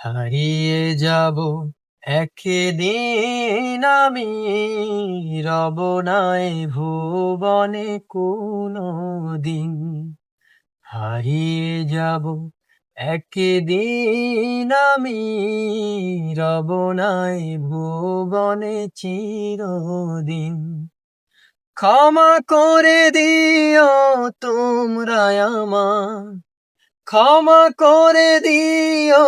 হারিয়ে যাব একদিন আমি, রব নাই ভুবনে কোনো দিন। হারিয়ে যাব একদিন আমি, রব নাই ভুবনে চিরদিন। ক্ষমা করে দিও তোমরা আমায়, ক্ষমা করে দিও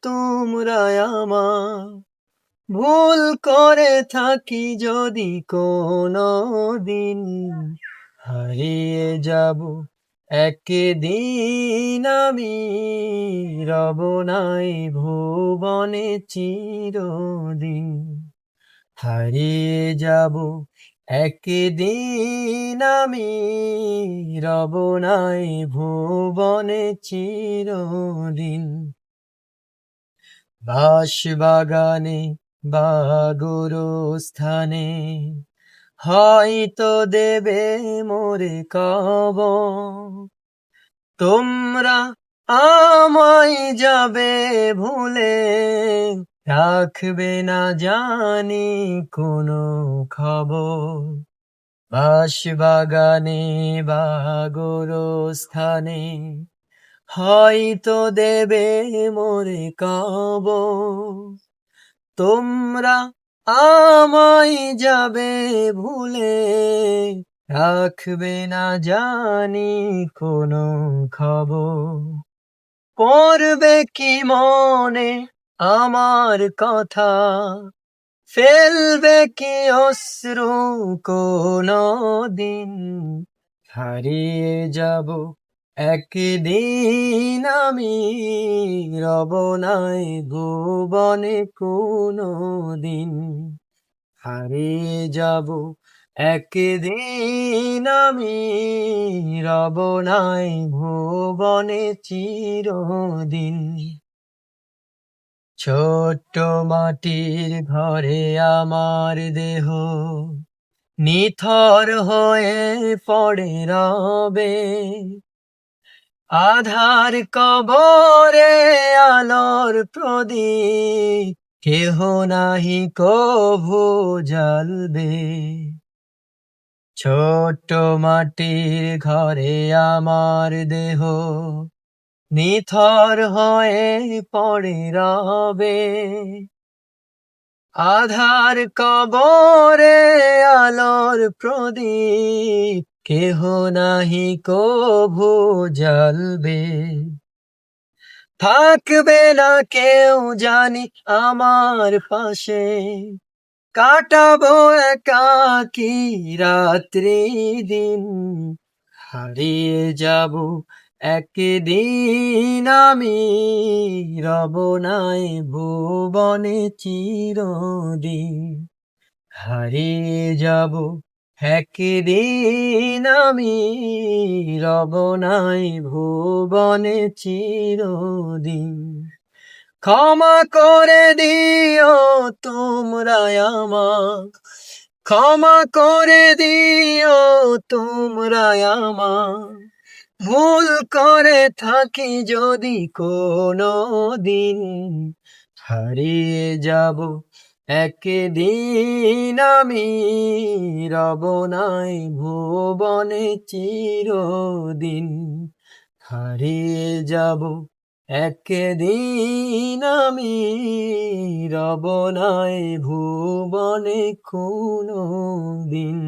তোমরা আমায়, ভুল করে থাকি যদি কোনো দিন। হারিয়ে যাব একদিন আমি, রব নাই ভুবনে চিরদিন। হারিয়ে যাব একদিন আমি, রব নাই ভুবনে চিরদিন। বাঁশবাগানে বা গোরস্থানে হয়তো দেবে মোরে কবর। তোমরা আমায় যাবে ভুলে, রাখবে না জানি কোনো খবর। বাঁশবাগানে বা গোরস্থানে হয়তো দেবে মোরে কবর। তোমরা আমায় যাবে ভুলে, রাখবে না জানি কোনো খবর। পড়বে কি মনে আমার কথা, ফেলবে কি অশ্রু কোনো দিন। হারিয়ে যাব একদিন আমি, রব নাই ভুবনে কোনো দিন। হারিয়ে যাব একদিন আমি, রব নাই ভুবনে চিরদিন। ছোট্ট মাটির ঘরে আমার দেহ নিথর হয়ে পড়ে রবে। আধার কবরে আলোর প্রদীপ কেহ নাহি কভু জ্বালবে। ছোট্ট মাটির ঘরে আমার দেহ নিথর হয়ে পড়ে রবে। আধার কবরে আলোর প্রদীপ কেহ নাহি কভু জ্বালবে। থাকবে না কেউ জানি আমার পাশে, কাটাবো একাকী রাত্রি দিন। হারিয়ে যাব একদিন আমি, রব নাই ভুবনে চিরদিন। হারিয়ে যাব একদিন আমি, রব নাই ভুবনে চিরদিন। ক্ষমা করে দিও তোমরা আমায়, ক্ষমা করে দিও তোমরা আমায়, ভুল করে থাকি যদি কোনো দিন। হারিয়ে যাব একদিন আমি, রব নাই ভুবনে চিরদিন। হারিয়ে যাব একদিন আমি, রব নাই ভুবনে কোনো দিন।